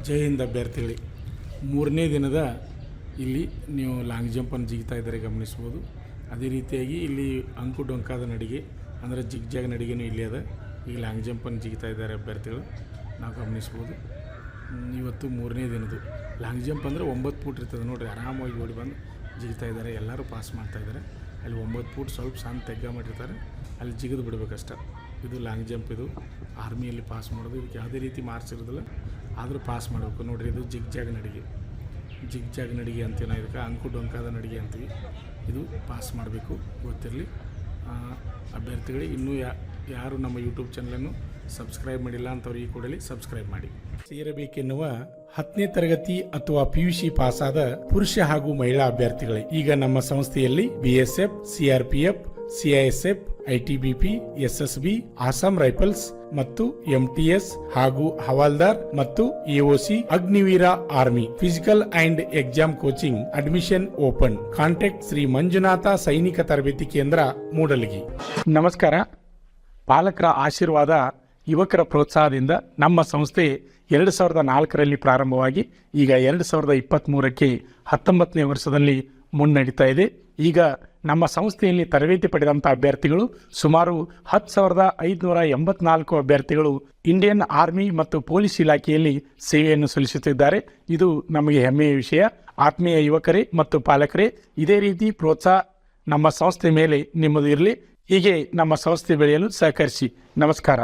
ಜೈ ಹಿಂದ್ ಅಭ್ಯರ್ಥಿಗಳಿಗೆ ಮೂರನೇ ದಿನದ ಇಲ್ಲಿ ನೀವು ಲಾಂಗ್ ಜಂಪನ್ನು ಜಿಗ್ತಾ ಇದ್ದಾರೆ ಗಮನಿಸ್ಬೋದು. ಅದೇ ರೀತಿಯಾಗಿ ಇಲ್ಲಿ ಅಂಕು ಡೊಂಕಾದ ನಡಿಗೆ ಅಂದರೆ ಜಿಗ್ಜಾಗ್ ನಡಿಗೆನೂ ಇಲ್ಲಿ ಅದ. ಈ ಲಾಂಗ್ ಜಂಪನ್ನು ಜಿಗ್ತಾ ಇದ್ದಾರೆ ಅಭ್ಯರ್ಥಿಗಳು ನಾವು ಗಮನಿಸ್ಬೋದು. ಇವತ್ತು ಮೂರನೇ ದಿನದ್ದು ಲಾಂಗ್ ಜಂಪ್ ಅಂದರೆ 9 ಫೂಟ್ ಇರ್ತದೆ ನೋಡಿರಿ, ಆರಾಮಾಗಿ ಓಡಿ ಬಂದು ಜಿಗ್ತಾ ಇದ್ದಾರೆ. ಎಲ್ಲರೂ ಪಾಸ್ ಮಾಡ್ತಾಯಿದ್ದಾರೆ. ಅಲ್ಲಿ 9 ಫೂಟ್ ಸ್ವಲ್ಪ ಸಣ್ಣ ತೆಗ್ಗ ಮಾಡಿರ್ತಾರೆ, ಅಲ್ಲಿ ಜಿಗಿದು ಬಿಡಬೇಕಷ್ಟ. ಇದು ಲಾಂಗ್ ಜಂಪ್, ಇದು ಆರ್ಮಿಯಲ್ಲಿ ಪಾಸ್ ಮಾಡೋದು. ಇದಕ್ಕೆ ಯಾವುದೇ ರೀತಿ ಮಾರ್ಕ್ಸ್ ಇರೋದಿಲ್ಲ, ಆದರೂ ಪಾಸ್ ಮಾಡಬೇಕು ನೋಡಿರಿ. ಇದು ಜಿಗ್ಜಾಗ್ ನಡಿಗೆ ಅಂತೀವಿ ನಾವು ಇದಕ್ಕೆ, ಅಂಕು ಡೊಂಕಾದ ನಡಿಗೆ ಅಂತೀವಿ. ಇದು ಪಾಸ್ ಮಾಡಬೇಕು, ಗೊತ್ತಿರಲಿ ಅಭ್ಯರ್ಥಿಗಳಿಗೆ. ಇನ್ನೂ ಯಾರು ನಮ್ಮ ಯೂಟ್ಯೂಬ್ ಚಾನಲನ್ನು ಸಬ್ಸ್ಕ್ರೈಬ್ ಮಾಡಿಲ್ಲ ಅಂಥವ್ರು ಈ ಕೂಡಲೇ ಸಬ್ಸ್ಕ್ರೈಬ್ ಮಾಡಿ. ಸೇರಬೇಕೆನ್ನುವ 10ನೇ ತರಗತಿ ಅಥವಾ PUC ಪಾಸಾದ ಪುರುಷ ಹಾಗೂ ಮಹಿಳಾ ಅಭ್ಯರ್ಥಿಗಳೇ ಈಗ ನಮ್ಮ ಸಂಸ್ಥೆಯಲ್ಲಿ BSF, CRPF, CISF, ITBP, SSB, Assam rifles ಮತ್ತು MTS ಹಾಗೂ ಹವಾಲ್ದಾರ್ ಮತ್ತು AOC Agniveer army physical and exam coaching admission open. Contact Shri Manjunatha ಸೈನಿಕ ತರಬೇತಿ ಕೇಂದ್ರ ಮೂಡಲಗಿ. ನಮಸ್ಕಾರ. ಪಾಲಕರ ಆಶೀರ್ವಾದ, ಯುವಕರ ಪ್ರೋತ್ಸಾಹದಿಂದ ನಮ್ಮ ಸಂಸ್ಥೆ 2004ರಲ್ಲಿ ಪ್ರಾರಂಭವಾಗಿ ಈಗ 2023ಕ್ಕೆ 19ನೇ ವರ್ಷದಲ್ಲಿ ಮುನ್ನಡೀತಾ ಇದೆ. ಈಗ ನಮ್ಮ ಸಂಸ್ಥೆಯಲ್ಲಿ ತರಬೇತಿ ಪಡೆದಂಥ ಅಭ್ಯರ್ಥಿಗಳು ಸುಮಾರು 10,584 ಅಭ್ಯರ್ಥಿಗಳು ಇಂಡಿಯನ್ ಆರ್ಮಿ ಮತ್ತು ಪೊಲೀಸ್ ಇಲಾಖೆಯಲ್ಲಿ ಸೇವೆಯನ್ನು ಸಲ್ಲಿಸುತ್ತಿದ್ದಾರೆ. ಇದು ನಮಗೆ ಹೆಮ್ಮೆಯ ವಿಷಯ. ಆತ್ಮೀಯ ಯುವಕರೇ ಮತ್ತು ಪಾಲಕರೇ, ಇದೇ ರೀತಿ ಪ್ರೋತ್ಸಾಹ ನಮ್ಮ ಸಂಸ್ಥೆ ಮೇಲೆ ನಿಮ್ಮದು ಇರಲಿ. ಹೀಗೆ ನಮ್ಮ ಸಂಸ್ಥೆ ಬೆಳೆಯಲು ಸಹಕರಿಸಿ. ನಮಸ್ಕಾರ.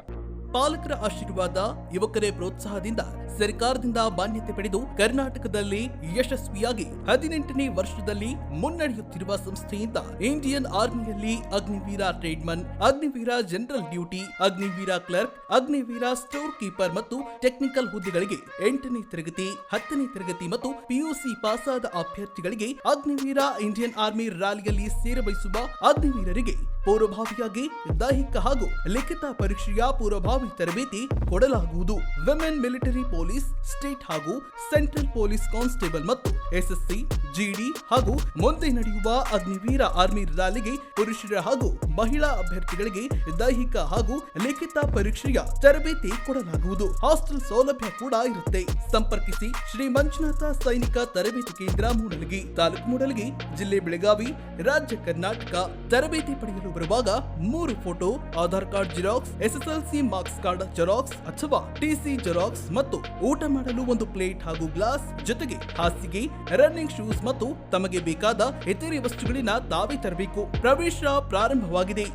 ಪಾಲಕರ ಆಶೀರ್ವಾದ, ಯುವಕರೇ ಪ್ರೋತ್ಸಾಹದಿಂದ ಸರ್ಕಾರದಿಂದ ಮಾನ್ಯತೆ ಪಡೆದು ಕರ್ನಾಟಕದಲ್ಲಿ ಯಶಸ್ವಿಯಾಗಿ 18ನೇ ವರ್ಷದಲ್ಲಿ ಮುನ್ನಡೆಯುತ್ತಿರುವ ಸಂಸ್ಥೆಯಿಂದ ಇಂಡಿಯನ್ ಆರ್ಮಿಯಲ್ಲಿ Agniveer tradesman, Agniveer general duty, Agniveer clerk, Agniveer store keeper ಮತ್ತು ಟೆಕ್ನಿಕಲ್ ಹುದ್ದೆಗಳಿಗೆ 8ನೇ ತರಗತಿ, 10ನೇ ತರಗತಿ ಮತ್ತು PUC ಪಾಸಾದ ಅಭ್ಯರ್ಥಿಗಳಿಗೆ ಅಗ್ನಿವೀರ ಇಂಡಿಯನ್ ಆರ್ಮಿ ರ್ಯಾಲಿಯಲ್ಲಿ ಸೇರಬಯಸುವ ಅಗ್ನಿವೀರರಿಗೆ ಪೂರ್ವಭಾವಿಯಾಗಿ ದೈಹಿಕ ಹಾಗೂ ಲಿಖಿತ ಪರೀಕ್ಷೆಯ ಪೂರ್ವಭಾವಿ ತರಬೇತಿ ಕೊಡಲಾಗುವುದು. ವಿಮೆನ್ ಮಿಲಿಟರಿ ಪೊಲೀಸ್, ಸ್ಟೇಟ್ ಹಾಗೂ ಸೆಂಟ್ರಲ್ ಪೊಲೀಸ್ ಕಾನ್ಸ್ಟೇಬಲ್ ಮತ್ತು SSC, GD ಹಾಗೂ ಮುಂದೆ ನಡೆಯುವ ಅಗ್ನಿವೀರ ಆರ್ಮಿ ರ್ಯಾಲಿಗೆ ಪುರುಷರ ಹಾಗೂ ಮಹಿಳಾ ಅಭ್ಯರ್ಥಿಗಳಿಗೆ ದೈಹಿಕ ಹಾಗೂ ಲಿಖಿತ ಪರೀಕ್ಷೆಯ ತರಬೇತಿ ಕೊಡಲಾಗುವುದು. ಹಾಸ್ಟೆಲ್ ಸೌಲಭ್ಯ ಕೂಡ ಇರುತ್ತೆ. ಸಂಪರ್ಕಿಸಿ ಶ್ರೀ ಮಂಜುನಾಥ ಸೈನಿಕ ತರಬೇತಿ ಕೇಂದ್ರ ಮೂಡಲಗಿ, ತಾಲೂಕು ಮೂಡಲಗಿ, ಜಿಲ್ಲೆ ಬೆಳಗಾವಿ, ರಾಜ್ಯ ಕರ್ನಾಟಕ. ತರಬೇತಿ ಪಡೆಯಲು ಬರುವಾಗ 3 photo, Aadhaar card xerox, SSLC marks card xerox ಅಥವಾ TC ಜೆರಾಕ್ಸ್ ಮತ್ತು ಊಟ ಮಾಡಲು 1 ಪ್ಲೇಟ್ ಹಾಗೂ ಗ್ಲಾಸ್, ಜೊತೆಗೆ ಹಾಸಿಗೆ, ರನ್ನಿಂಗ್ ಶೂಸ್ ಮತ್ತು ತಮಗೆ ಬೇಕಾದ ಇತರೆ ವಸ್ತುಗಳಿನ ತಾವೇ ತರಬೇಕು. ಪ್ರವೇಶ ಪ್ರಾರಂಭವಾಗಿದೆ.